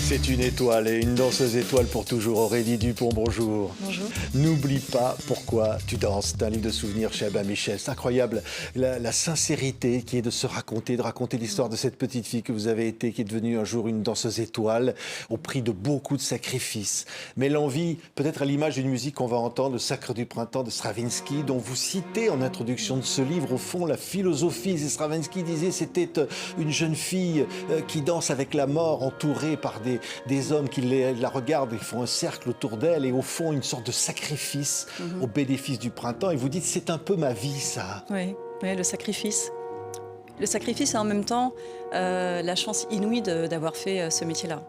C'est une étoile et une danseuse étoile pour toujours. Aurélie Dupont, bonjour. Bonjour. N'oublie pas pourquoi tu danses. C'est un livre de souvenirs chez Albin Michel. C'est incroyable la sincérité qui est de se raconter, de raconter l'histoire de cette petite fille que vous avez été, qui est devenue un jour une danseuse étoile, au prix de beaucoup de sacrifices. Mais l'envie, peut-être à l'image d'une musique qu'on va entendre, le Sacre du printemps de Stravinsky, dont vous citez en introduction de ce livre, au fond, la philosophie. Et Stravinsky disait c'était une jeune fille qui danse avec la mort, entourée par des hommes qui la regardent, ils font un cercle autour d'elle et au fond une sorte de sacrifice au bénéfice du printemps. Et vous dites c'est un peu ma vie ça. Oui, le sacrifice. Le sacrifice et en même temps la chance inouïe d'avoir fait ce métier-là.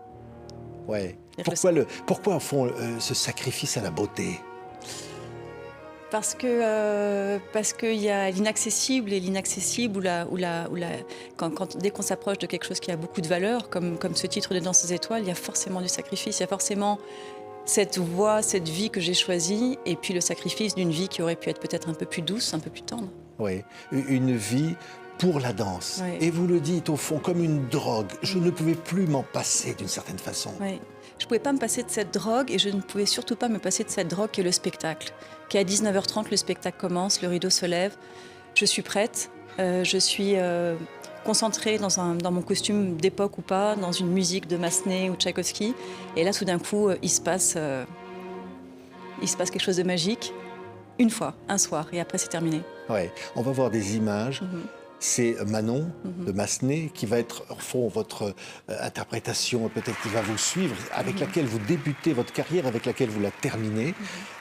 Ouais. Pourquoi au fond ce sacrifice à la beauté ? Parce qu'il y a l'inaccessible et l'inaccessible dès qu'on s'approche de quelque chose qui a beaucoup de valeur, comme ce titre de Danseuse étoile, il y a forcément du sacrifice, il y a forcément cette voie, cette vie que j'ai choisie, et puis le sacrifice d'une vie qui aurait pu être peut-être un peu plus douce, un peu plus tendre. Oui, une vie pour la danse. Oui. Et vous le dites au fond comme une drogue. Je ne pouvais plus m'en passer d'une certaine façon. Oui. Je ne pouvais pas me passer de cette drogue et je ne pouvais surtout pas me passer de cette drogue qui est le spectacle. Qui à 19h30, le spectacle commence, le rideau se lève, je suis prête, je suis concentrée dans mon costume d'époque ou pas, dans une musique de Massenet ou Tchaïkovski. Et là, tout d'un coup, il se passe quelque chose de magique, une fois, un soir, et après c'est terminé. Ouais. On va voir des images. C'est Manon de Massenet qui va être, au fond, votre interprétation, peut-être qui va vous suivre, avec laquelle vous débutez votre carrière, avec laquelle vous la terminez.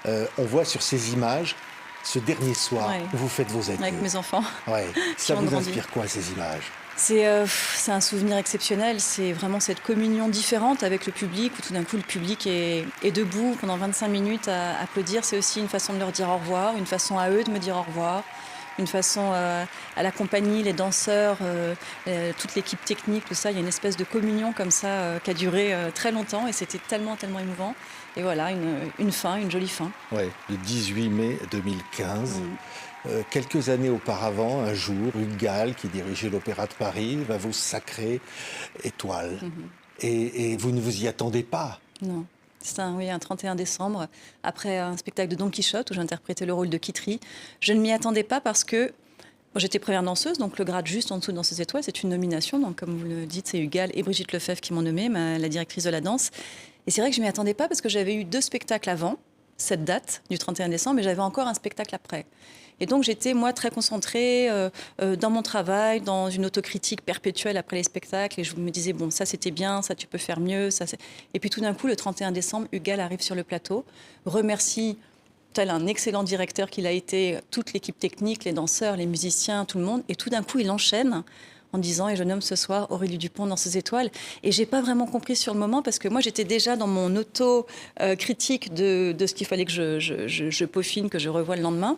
On voit sur ces images ce dernier soir où vous faites vos adieux. Avec mes enfants. Ouais. Ça vous inspire quoi, ces images ? C'est un souvenir exceptionnel, c'est vraiment cette communion différente avec le public, où tout d'un coup le public est debout pendant 25 minutes à applaudir. C'est aussi une façon de leur dire au revoir, une façon à eux de me dire au revoir. Une façon à la compagnie, les danseurs, toute l'équipe technique, tout ça. Il y a une espèce de communion comme ça qui a duré très longtemps et c'était tellement, tellement émouvant. Et voilà, une fin, une jolie fin. Oui, le 18 mai 2015. Quelques années auparavant, un jour, Hugues Gall, qui dirigeait l'Opéra de Paris, va vous sacrer étoile. Et vous ne vous y attendez pas. Non. C'est un 31 décembre, après un spectacle de Don Quichotte où j'interprétais le rôle de Kitri. Je ne m'y attendais pas parce que j'étais première danseuse, donc le grade juste en dessous de Danseuse étoile, c'est une nomination. Donc comme vous le dites, c'est Hugues Gall et Brigitte Lefebvre qui m'ont nommée, la directrice de la danse. Et c'est vrai que je ne m'y attendais pas parce que j'avais eu 2 spectacles avant cette date du 31 décembre, mais j'avais encore un spectacle après. Et donc j'étais, moi, très concentrée dans mon travail, dans une autocritique perpétuelle après les spectacles. Et je me disais, bon, ça c'était bien, ça tu peux faire mieux. Et puis tout d'un coup, le 31 décembre, Hugues Gall arrive sur le plateau, remercie, tel un excellent directeur qu'il a été, toute l'équipe technique, les danseurs, les musiciens, tout le monde. Et tout d'un coup, il enchaîne en disant « Et je nomme ce soir Aurélie Dupont dans ses étoiles ». Et je n'ai pas vraiment compris sur le moment parce que moi, j'étais déjà dans mon auto-critique de ce qu'il fallait que je peaufine, que je revoie le lendemain.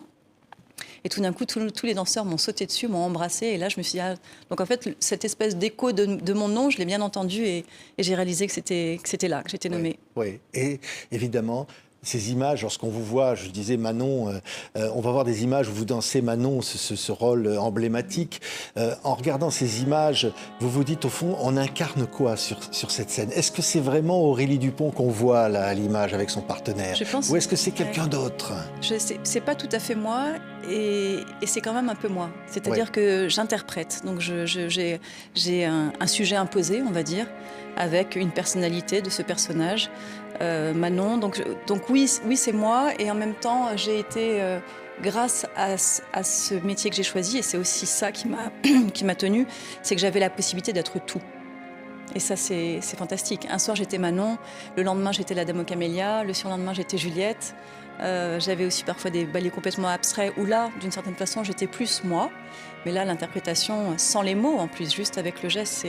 Et tout d'un coup, tous les danseurs m'ont sauté dessus, m'ont embrassé. Et là, je me suis dit, donc en fait, cette espèce d'écho de mon nom, je l'ai bien entendu et j'ai réalisé que c'était là, que j'étais nommée. Oui, et évidemment, ces images, lorsqu'on vous voit, je disais Manon, on va voir des images où vous dansez Manon, ce rôle emblématique. En regardant ces images, vous vous dites au fond, on incarne quoi sur cette scène ? Est-ce que c'est vraiment Aurélie Dupont qu'on voit là, à l'image avec son partenaire ? Je pense, ou est-ce que c'est quelqu'un d'autre ? C'est pas tout à fait moi et c'est quand même un peu moi. C'est-à-dire que j'interprète. Donc j'ai un sujet imposé, on va dire, avec une personnalité de ce personnage. Manon, donc oui c'est moi et en même temps j'ai été grâce à ce métier que j'ai choisi et c'est aussi ça qui m'a tenue, c'est que j'avais la possibilité d'être tout. Et ça c'est fantastique. Un soir j'étais Manon, le lendemain j'étais la Dame aux Camélias, le surlendemain j'étais Juliette. J'avais aussi parfois des ballets complètement abstraits où là, d'une certaine façon, j'étais plus moi. Mais là, l'interprétation, sans les mots en plus, juste avec le geste,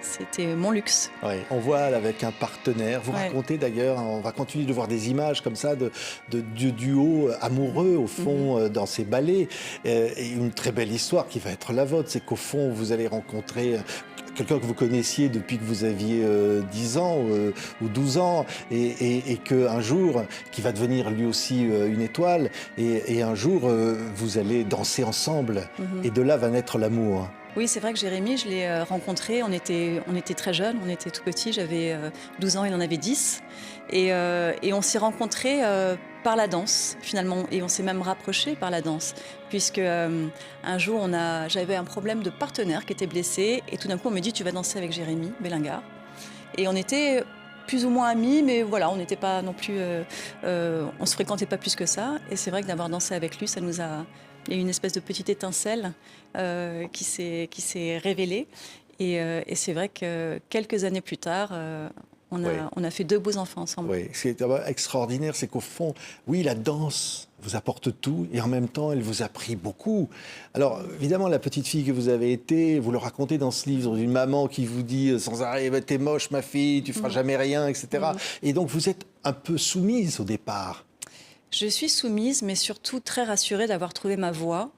c'était mon luxe. Oui, on voit avec un partenaire. Vous racontez d'ailleurs, on va continuer de voir des images comme ça de duo amoureux au fond dans ces ballets. Et une très belle histoire qui va être la vôtre, c'est qu'au fond, vous allez rencontrer quelqu'un que vous connaissiez depuis que vous aviez 10 ans ou 12 ans et qu'un jour, qui va devenir lui aussi une étoile, et un jour, vous allez danser ensemble et de là va naître l'amour. Oui, c'est vrai que Jérémy, je l'ai rencontré, on était très jeunes, on était tout petits, j'avais 12 ans, il en avait 10. Et on s'est rencontrés par la danse, finalement, et on s'est même rapprochés par la danse, puisque un jour, j'avais un problème de partenaire qui était blessé, et tout d'un coup, on me dit, tu vas danser avec Jérémy Bellingar. Et on était plus ou moins amis, mais voilà, on n'était pas non plus, on se fréquentait pas plus que ça. Et c'est vrai que d'avoir dansé avec lui, il y a eu une espèce de petite étincelle qui s'est révélée. Et c'est vrai que quelques années plus tard, Oui. on a fait 2 beaux enfants ensemble. Oui, ce qui est extraordinaire, c'est qu'au fond, oui, la danse vous apporte tout et en même temps, elle vous a pris beaucoup. Alors, évidemment, la petite fille que vous avez été, vous le racontez dans ce livre, d'une maman qui vous dit sans arrêt, t'es moche ma fille, tu feras jamais rien, etc. Et donc, vous êtes un peu soumise au départ. Je suis soumise, mais surtout très rassurée d'avoir trouvé ma voie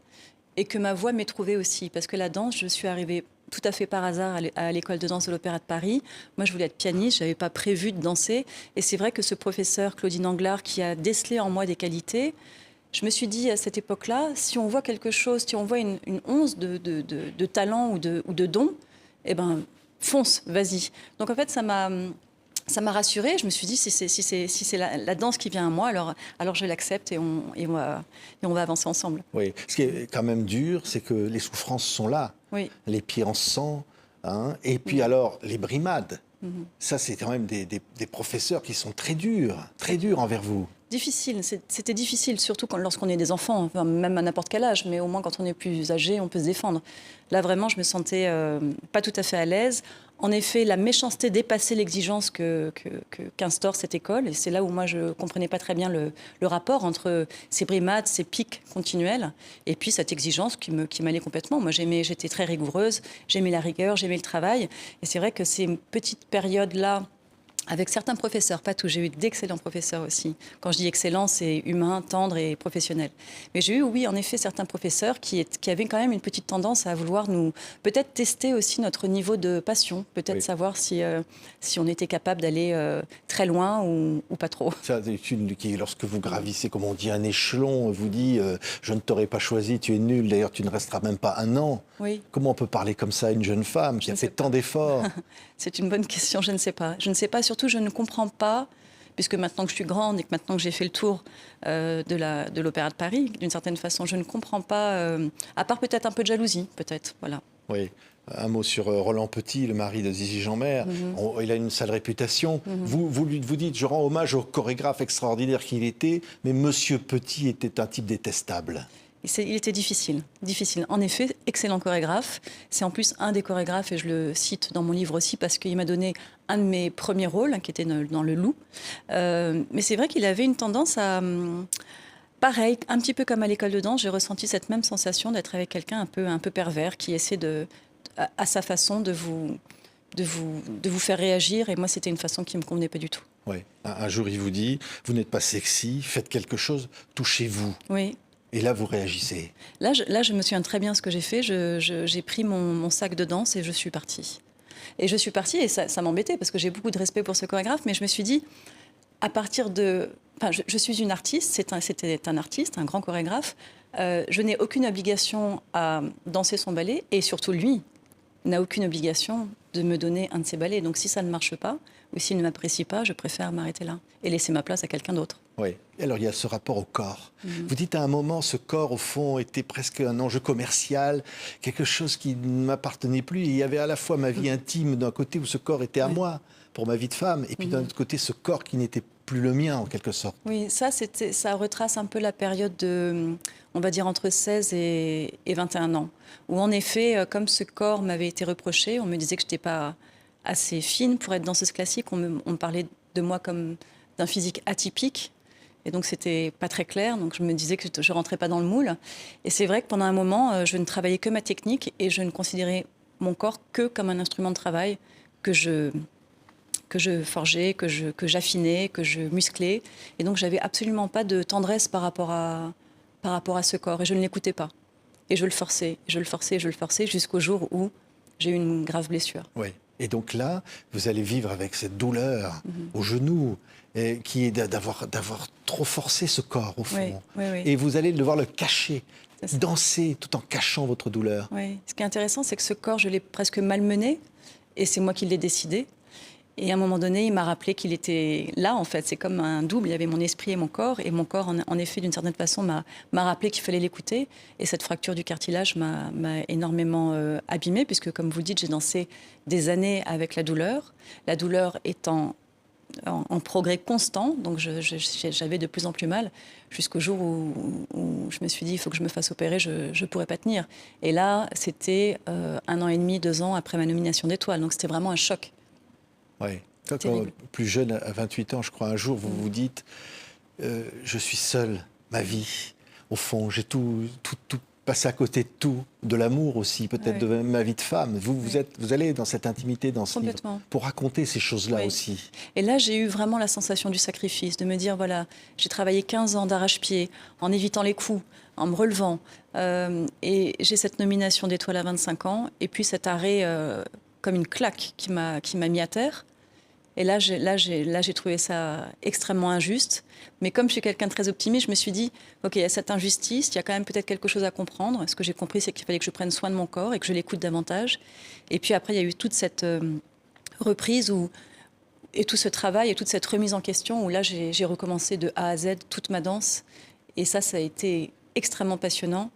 et que ma voie m'ait trouvée aussi. Parce que la danse, je suis arrivée tout à fait par hasard à l'école de danse de l'Opéra de Paris. Moi, je voulais être pianiste, je n'avais pas prévu de danser. Et c'est vrai que ce professeur, Claudine Anglard, qui a décelé en moi des qualités, je me suis dit à cette époque-là, si on voit quelque chose, si on voit une once de talent ou de don, eh ben, fonce, vas-y. Donc en fait, ça m'a rassurée. Je me suis dit, si c'est la danse qui vient à moi, alors je l'accepte et on va avancer ensemble. Oui, ce qui est quand même dur, c'est que les souffrances sont là. Oui. Les pieds en sang, hein, et puis alors les brimades. Ça, c'est quand même des professeurs qui sont très durs envers vous. Difficile, c'était difficile, surtout lorsqu'on est des enfants, enfin, même à n'importe quel âge, mais au moins quand on est plus âgé, on peut se défendre. Là, vraiment, je me sentais pas tout à fait à l'aise. En effet, la méchanceté dépassait l'exigence qu'instaure cette école, et c'est là où moi je comprenais pas très bien le rapport entre ces brimades, ces pics continuels, et puis cette exigence qui m'allait complètement. Moi, j'étais très rigoureuse, j'aimais la rigueur, j'aimais le travail, et c'est vrai que ces petites périodes-là, avec certains professeurs, pas tous, j'ai eu d'excellents professeurs aussi. Quand je dis excellent, c'est humain, tendre et professionnel. Mais j'ai eu, oui, en effet, certains professeurs qui avaient quand même une petite tendance à vouloir nous, peut-être tester aussi notre niveau de passion, peut-être savoir si on était capable d'aller très loin ou pas trop. Ça, c'est une qui, lorsque vous gravissez, comme on dit, un échelon, vous dit je ne t'aurais pas choisi, tu es nul, d'ailleurs tu ne resteras même pas un an. Oui. Comment on peut parler comme ça à une jeune femme qui a fait tant d'efforts? C'est une bonne question, je ne sais pas. Je ne sais pas, surtout je ne comprends pas, puisque maintenant que je suis grande et que maintenant que j'ai fait le tour de l'Opéra de Paris, d'une certaine façon, je ne comprends pas, à part peut-être un peu de jalousie, peut-être, voilà. Oui. Un mot sur Roland Petit, le mari de Zizi Jeanmaire. Il a une sale réputation. Vous dites, je rends hommage au chorégraphe extraordinaire qu'il était, mais Monsieur Petit était un type détestable. Il était difficile. En effet, excellent chorégraphe. C'est en plus un des chorégraphes, et je le cite dans mon livre aussi, parce qu'il m'a donné un de mes premiers rôles, qui était dans Le Loup. Mais c'est vrai qu'il avait une tendance à... pareil, un petit peu comme à l'école de danse, j'ai ressenti cette même sensation d'être avec quelqu'un un peu pervers, qui essaie à sa façon de vous faire réagir. Et moi, c'était une façon qui ne me convenait pas du tout. Oui. Un jour, il vous dit, vous n'êtes pas sexy, faites quelque chose, touchez-vous. Oui. Et là, vous réagissez. Là, je me souviens très bien ce que j'ai fait. J'ai pris mon sac de danse et je suis partie. Et je suis partie, et ça m'embêtait, parce que j'ai beaucoup de respect pour ce chorégraphe, mais je me suis dit, à partir de... Enfin, je suis une artiste, c'était un artiste, un grand chorégraphe. Je n'ai aucune obligation à danser son ballet, et surtout lui n'a aucune obligation de me donner un de ses ballets. Donc si ça ne marche pas, ou s'il ne m'apprécie pas, je préfère m'arrêter là et laisser ma place à quelqu'un d'autre. Oui. Alors il y a ce rapport au corps. Vous dites à un moment, ce corps, au fond, était presque un enjeu commercial, quelque chose qui ne m'appartenait plus. Et il y avait à la fois ma vie intime d'un côté où ce corps était à moi, pour ma vie de femme, et puis d'un autre côté, ce corps qui n'était plus le mien, en quelque sorte. Oui, ça retrace un peu la période de, on va dire, entre 16 et 21 ans. Où en effet, comme ce corps m'avait été reproché, on me disait que je n'étais pas assez fine pour être danseuse classique. On me parlait de moi comme d'un physique atypique. Et donc, c'était pas très clair. Donc, je me disais que je rentrais pas dans le moule. Et c'est vrai que pendant un moment, je ne travaillais que ma technique et je ne considérais mon corps que comme un instrument de travail que je forgeais, que j'affinais, que je musclais. Et donc, j'avais absolument pas de tendresse par rapport à ce corps. Et je ne l'écoutais pas. Et je le forçais, jusqu'au jour où j'ai eu une grave blessure. Oui. Et donc là, vous allez vivre avec cette douleur au genou, qui est d'avoir trop forcé ce corps, au fond. Oui. Et vous allez devoir le cacher. danser tout en cachant votre douleur. Oui. Ce qui est intéressant, c'est que ce corps, je l'ai presque malmené, et c'est moi qui l'ai décidé. Et à un moment donné, il m'a rappelé qu'il était là, en fait. C'est comme un double. Il y avait mon esprit et mon corps en effet, d'une certaine façon, m'a rappelé qu'il fallait l'écouter. Et cette fracture du cartilage m'a énormément abîmée, puisque, comme vous le dites, j'ai dansé des années avec la douleur étant en progrès constant. Donc, j'avais de plus en plus mal, jusqu'au jour où je me suis dit, il faut que je me fasse opérer, je ne pourrais pas tenir. Et là, c'était 1 an et demi, 2 ans après ma nomination d'étoile. Donc, c'était vraiment un choc. Oui. Quand plus jeune, à 28 ans, je crois, un jour, vous vous dites je suis seule, ma vie. Au fond, j'ai tout passé à côté de tout, de l'amour aussi, peut-être de ma vie de femme. Vous allez dans cette intimité, dans ce livre, pour raconter ces choses-là aussi. Et là, j'ai eu vraiment la sensation du sacrifice, de me dire, voilà, j'ai travaillé 15 ans d'arrache-pied, en évitant les coups, en me relevant. Et j'ai cette nomination d'étoile à 25 ans, et puis cet arrêt comme une claque qui m'a mis à terre. Et là, j'ai trouvé ça extrêmement injuste. Mais comme je suis quelqu'un de très optimiste, je me suis dit, OK, il y a cette injustice, il y a quand même peut-être quelque chose à comprendre. Ce que j'ai compris, c'est qu'il fallait que je prenne soin de mon corps et que je l'écoute davantage. Et puis après, il y a eu toute cette reprise et tout ce travail et toute cette remise en question où là, j'ai recommencé de A à Z toute ma danse. Et ça a été extrêmement passionnant.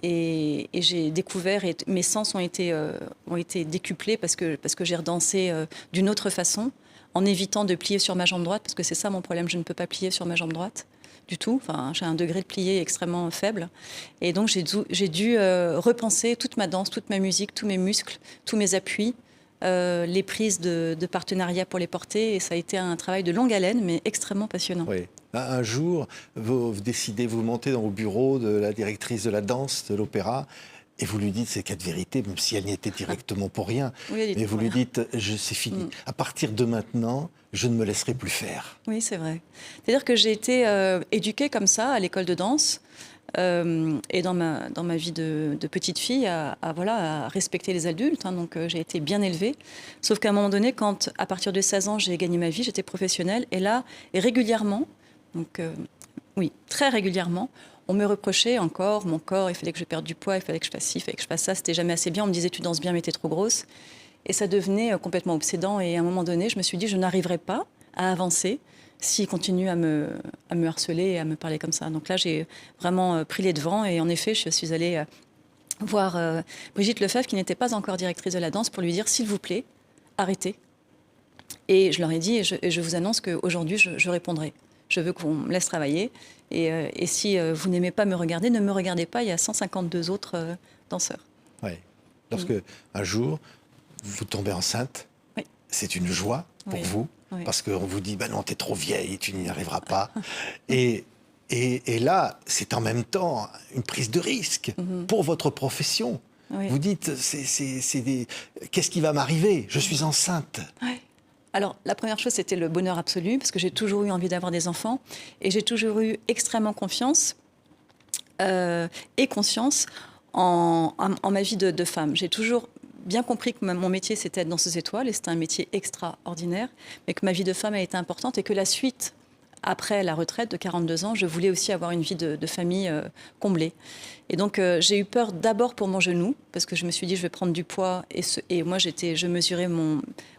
Et j'ai découvert, et mes sens ont été décuplés parce que j'ai redansé d'une autre façon, en évitant de plier sur ma jambe droite, parce que c'est ça mon problème, je ne peux pas plier sur ma jambe droite du tout. Enfin, j'ai un degré de plié extrêmement faible. Et donc, j'ai dû repenser toute ma danse, toute ma musique, tous mes muscles, tous mes appuis, les prises de partenariat pour les porter. Et ça a été un travail de longue haleine, mais extrêmement passionnant. Oui. Un jour, vous décidez, vous montez dans le bureau de la directrice de la danse de l'opéra, et vous lui dites ces 4 vérités, même si elle n'y était directement pour rien. Oui, mais vous lui dites, c'est fini. À partir de maintenant, je ne me laisserai plus faire. Oui, c'est vrai. C'est-à-dire que j'ai été éduquée comme ça à l'école de danse et dans ma vie de petite fille à respecter les adultes. Donc j'ai été bien élevée. Sauf qu'à un moment donné, à partir de 16 ans, j'ai gagné ma vie, j'étais professionnelle. Et là, régulièrement, très régulièrement, on me reprochait encore mon corps, il fallait que je perde du poids, il fallait que je fasse ci, il fallait que je fasse ça, c'était jamais assez bien. On me disait tu danses bien mais t'es trop grosse. Et ça devenait complètement obsédant. Et à un moment donné, je me suis dit je n'arriverai pas à avancer s'il continue à me harceler et à me parler comme ça. Donc là, j'ai vraiment pris les devants. Et en effet, je suis allée voir Brigitte Lefebvre, qui n'était pas encore directrice de la danse, pour lui dire s'il vous plaît, arrêtez. Et je leur ai dit, et je vous annonce qu'aujourd'hui, je répondrai. Je veux qu'on me laisse travailler. Et si vous n'aimez pas me regarder, ne me regardez pas. Il y a 152 autres danseurs. Oui. Lorsque un jour, vous tombez enceinte, c'est une joie pour vous. Oui. Parce qu'on vous dit, non, t'es trop vieille, tu n'y arriveras pas. et là, c'est en même temps une prise de risque pour votre profession. Oui. Vous dites, qu'est-ce qui va m'arriver? Je suis enceinte. Oui. Alors, la première chose, c'était le bonheur absolu, parce que j'ai toujours eu envie d'avoir des enfants, et j'ai toujours eu extrêmement confiance et conscience en ma vie de femme. J'ai toujours bien compris que mon métier, c'était être danseuse étoile, et c'était un métier extraordinaire, mais que ma vie de femme a été importante, et que la suite, après la retraite de 42 ans, je voulais aussi avoir une vie de famille comblée. Et donc, j'ai eu peur d'abord pour mon genou, parce que je me suis dit, je vais prendre du poids. Et moi, je mesurais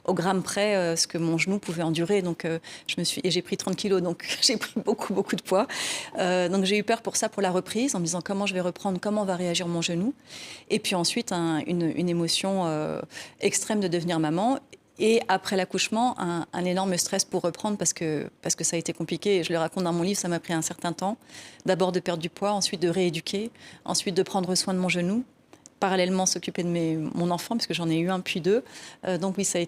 au gramme près ce que mon genou pouvait endurer. Donc, j'ai pris 30 kilos, donc j'ai pris beaucoup, beaucoup de poids. Donc, j'ai eu peur pour ça, pour la reprise, en me disant comment je vais reprendre, comment va réagir mon genou. Et puis ensuite, une émotion extrême de devenir maman. Et après l'accouchement, un énorme stress pour reprendre parce que ça a été compliqué. Et je le raconte dans mon livre, ça m'a pris un certain temps. D'abord de perdre du poids, ensuite de rééduquer, ensuite de prendre soin de mon genou, parallèlement s'occuper de mon enfant, parce que j'en ai eu un puis 2. Donc oui, ça a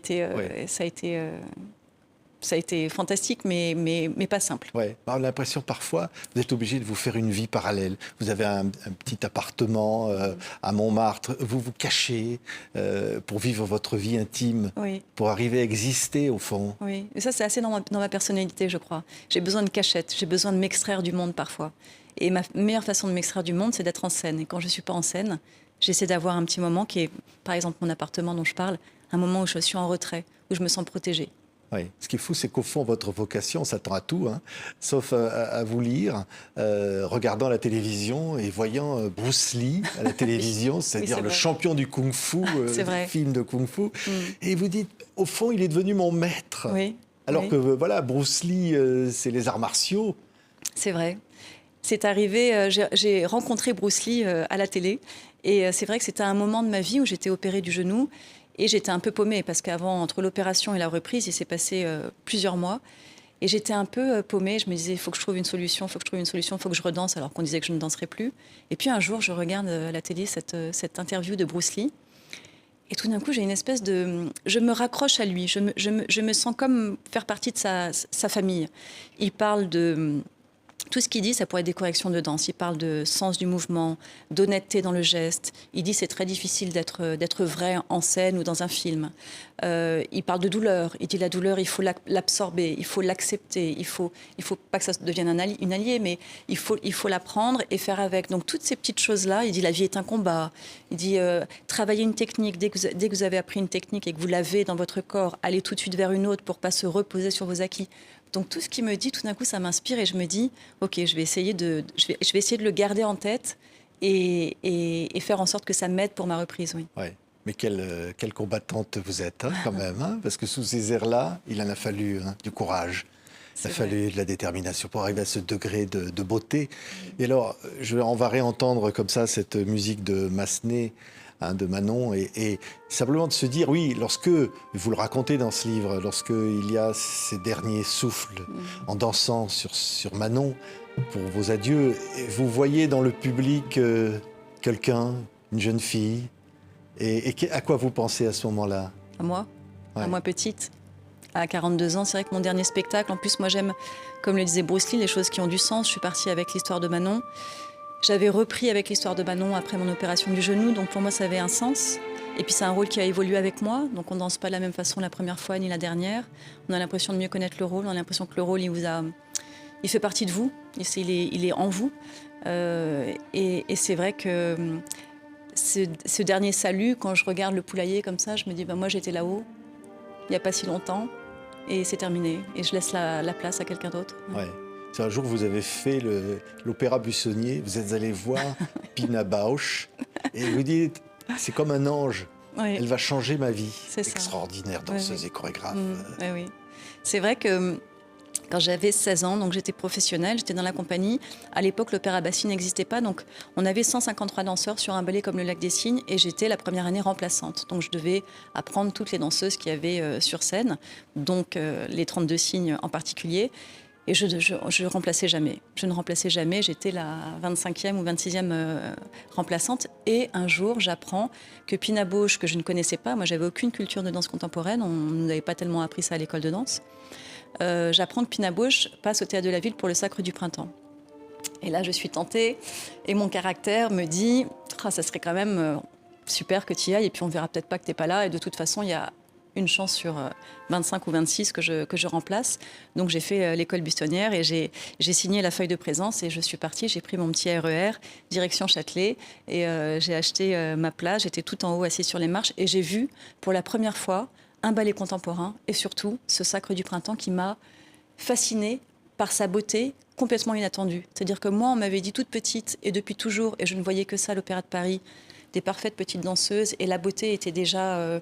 été fantastique, mais pas simple. Ouais. On a l'impression parfois, vous êtes obligé de vous faire une vie parallèle. Vous avez un petit appartement à Montmartre, vous vous cachez pour vivre votre vie intime, pour arriver à exister au fond. Oui, et ça c'est assez dans ma personnalité, je crois. J'ai besoin de cachette, j'ai besoin de m'extraire du monde parfois. Et ma meilleure façon de m'extraire du monde, c'est d'être en scène. Et quand je ne suis pas en scène, j'essaie d'avoir un petit moment qui est, par exemple, mon appartement dont je parle, un moment où je suis en retrait, où je me sens protégée. Oui. Ce qui est fou, c'est qu'au fond, votre vocation, on s'attend à tout, hein, sauf à vous lire, regardant la télévision et voyant Bruce Lee à la télévision, c'est-à-dire c'est le vrai. champion du kung-fu, C'est vrai. film de kung-fu. Et vous dites, au fond, il est devenu mon maître. Oui. Alors oui. que, voilà, Bruce Lee, c'est les arts martiaux. C'est vrai. C'est arrivé, j'ai rencontré Bruce Lee à la télé. Et c'est vrai que c'était un moment de ma vie où j'étais opérée du genou. Et j'étais un peu paumée parce qu'avant, entre l'opération et la reprise, il s'est passé plusieurs mois. Et j'étais un peu paumée. Je me disais, il faut que je trouve une solution, il faut que je trouve une solution, il faut que je redanse, alors qu'on disait que je ne danserais plus. Et puis un jour, je regarde à la télé cette interview de Bruce Lee. Et tout d'un coup, j'ai une espèce de... Je me raccroche à lui. Je me sens comme faire partie de sa famille. Il parle de... Tout ce qu'il dit, ça pourrait être des corrections de danse. Il parle de sens du mouvement, d'honnêteté dans le geste. Il dit c'est très difficile d'être vrai en scène ou dans un film. Il parle de douleur. Il dit la douleur, il faut l'absorber, il faut l'accepter. Il faut pas que ça devienne une alliée, mais il faut la prendre et faire avec. Donc toutes ces petites choses-là, il dit la vie est un combat. Il dit travailler une technique. Dès que vous avez appris une technique et que vous l'avez dans votre corps, allez tout de suite vers une autre pour pas se reposer sur vos acquis. Donc tout ce qu'il me dit, tout d'un coup, ça m'inspire et je me dis, ok, je vais essayer de le garder en tête et faire en sorte que ça m'aide pour ma reprise. Oui. Ouais. Mais quelle combattante vous êtes, hein, quand même, hein, parce que sous ces airs-là, il en a fallu du courage. Il a fallu de la détermination pour arriver à ce degré de beauté. Et alors, on va réentendre comme ça cette musique de Massenet, de Manon, et simplement de se dire, oui, lorsque, vous le racontez dans ce livre, lorsqu'il y a ces derniers souffles en dansant sur Manon, pour vos adieux, vous voyez dans le public quelqu'un, une jeune fille, et à quoi vous pensez à ce moment-là? À moi, Ouais. à moi petite, à 42 ans, c'est vrai que mon dernier spectacle, en plus moi j'aime, comme le disait Bruce Lee, les choses qui ont du sens. Je suis partie avec l'histoire de Manon. J'avais repris avec l'histoire de Manon après mon opération du genou, donc pour moi ça avait un sens. Et puis c'est un rôle qui a évolué avec moi, donc on ne danse pas de la même façon la première fois ni la dernière. On a l'impression de mieux connaître le rôle, on a l'impression que le rôle il fait partie de vous, il est en vous. Et c'est vrai que ce dernier salut, quand je regarde le poulailler comme ça, je me dis moi j'étais là-haut, il n'y a pas si longtemps, et c'est terminé. Et je laisse la place à quelqu'un d'autre. Ouais. C'est un jour, vous avez fait l'opéra Buissonnier, vous êtes allé voir Pina Bausch, et vous dites, c'est comme un ange, Oui. elle va changer ma vie. C'est ça. Extraordinaire danseuse et chorégraphe. Oui. C'est vrai que quand j'avais 16 ans, donc j'étais professionnelle, j'étais dans la compagnie. À l'époque, l'Opéra Bastille n'existait pas, donc on avait 153 danseurs sur un ballet comme le Lac des Cygnes, et j'étais la première année remplaçante. Donc je devais apprendre toutes les danseuses qu'il y avait sur scène, donc les 32 cygnes en particulier. Et je remplaçais jamais. Je ne remplaçais jamais. J'étais la 25e ou 26e remplaçante. Et un jour, j'apprends que Pina Bausch, que je ne connaissais pas, moi, j'avais aucune culture de danse contemporaine. On ne nous avait pas tellement appris ça à l'école de danse. J'apprends que Pina Bausch passe au Théâtre de la Ville pour le Sacre du Printemps. Et là, je suis tentée. Et mon caractère me dit, ça serait quand même super que tu y ailles. Et puis, on verra peut-être pas que tu n'es pas là. Et de toute façon, il y a une chance sur 25 ou 26 que je remplace. Donc j'ai fait l'école buissonnière et j'ai signé la feuille de présence et je suis partie. J'ai pris mon petit RER, direction Châtelet, et j'ai acheté ma place. J'étais tout en haut, assise sur les marches, et j'ai vu pour la première fois un ballet contemporain et surtout ce Sacre du Printemps qui m'a fascinée par sa beauté complètement inattendue. C'est-à-dire que moi, on m'avait dit toute petite et depuis toujours, et je ne voyais que ça à l'Opéra de Paris, des parfaites petites danseuses, et la beauté était déjà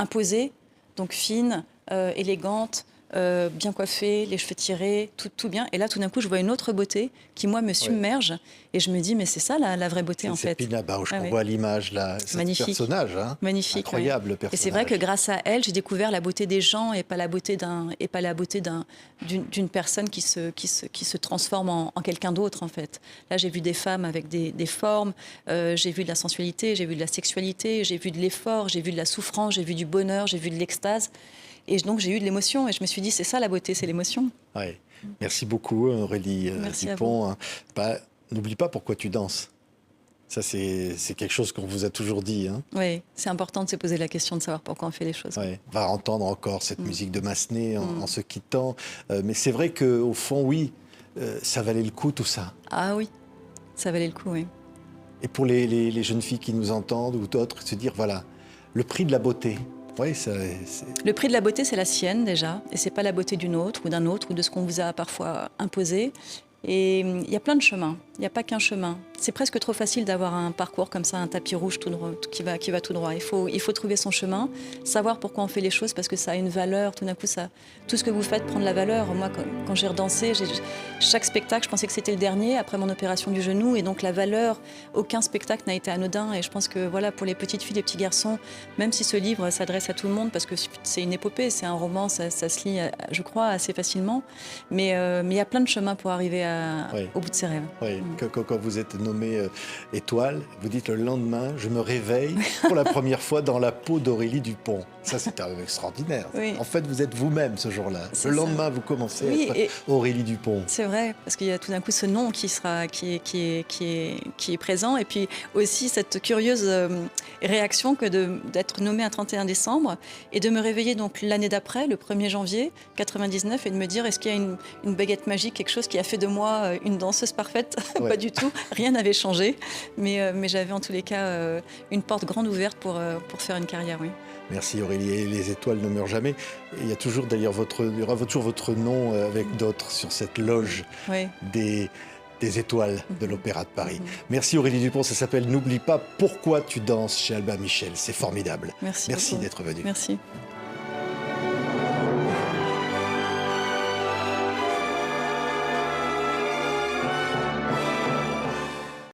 imposée. Donc fine, élégante, bien coiffée, les cheveux tirés, tout bien. Et là, tout d'un coup, je vois une autre beauté qui, moi, me submerge. Et je me dis, mais c'est ça la vraie beauté, en fait. C'est Pina Bausch qu'on voit à l'image, là. Magnifique. Personnage, hein. Magnifique. Incroyable, le personnage. Et c'est vrai que grâce à elle, j'ai découvert la beauté des gens et pas la beauté d'une personne qui se transforme en quelqu'un d'autre, en fait. Là, j'ai vu des femmes avec des formes, j'ai vu de la sensualité, j'ai vu de la sexualité, j'ai vu de l'effort, j'ai vu de la souffrance, j'ai vu du bonheur, j'ai vu de l'extase. Et donc, j'ai eu de l'émotion et je me suis dit, c'est ça la beauté, c'est l'émotion. Ouais. Merci beaucoup, Aurélie Dupont. N'oublie pas pourquoi tu danses. Ça, c'est quelque chose qu'on vous a toujours dit. Hein. Oui, c'est important de se poser la question de savoir pourquoi on fait les choses. Ouais. On va entendre encore cette musique de Massenet en se quittant. Mais c'est vrai qu'au fond, oui, ça valait le coup, tout ça. Ah oui, ça valait le coup, oui. Et pour les jeunes filles qui nous entendent ou d'autres, se dire, voilà, le prix de la beauté. Oui, Le prix de la beauté, c'est la sienne déjà, et c'est pas la beauté d'une autre ou d'un autre ou de ce qu'on vous a parfois imposé. Et il y a plein de chemins, il n'y a pas qu'un chemin. C'est presque trop facile d'avoir un parcours comme ça, un tapis rouge tout droit, qui va tout droit. Il faut trouver son chemin, savoir pourquoi on fait les choses, parce que ça a une valeur. Tout d'un coup, tout ce que vous faites prend de la valeur. Moi, quand j'ai redansé, chaque spectacle, je pensais que c'était le dernier après mon opération du genou. Et donc la valeur, aucun spectacle n'a été anodin. Et je pense que voilà, pour les petites filles, les petits garçons, même si ce livre s'adresse à tout le monde, parce que c'est une épopée, c'est un roman, ça se lit, je crois, assez facilement. Mais il y a plein de chemins pour arriver au bout de ses rêves. Oui, quand vous êtes nommée étoile, vous dites le lendemain, je me réveille pour la première fois dans la peau d'Aurélie Dupont. Ça, c'est extraordinaire. Oui. En fait, vous êtes vous-même ce jour-là. Le lendemain, vous commencez à être Aurélie Dupont. C'est vrai, parce qu'il y a tout d'un coup ce nom qui est présent, et puis aussi cette curieuse réaction que d'être nommée un 31 décembre et de me réveiller donc l'année d'après, le 1er janvier 99, et de me dire est-ce qu'il y a une baguette magique, quelque chose qui a fait de moi une danseuse parfaite? Ouais. Pas du tout, rien n'avait changé, mais j'avais en tous les cas une porte grande ouverte pour faire une carrière, oui. Merci Aurélie. Et les étoiles ne meurent jamais. Et il y a toujours d'ailleurs il y aura toujours votre nom avec d'autres sur cette loge des étoiles de l'Opéra de Paris. Merci Aurélie Dupont, ça s'appelle N'oublie pas pourquoi tu danses chez Albin Michel. C'est formidable. Merci d'être venue. Merci.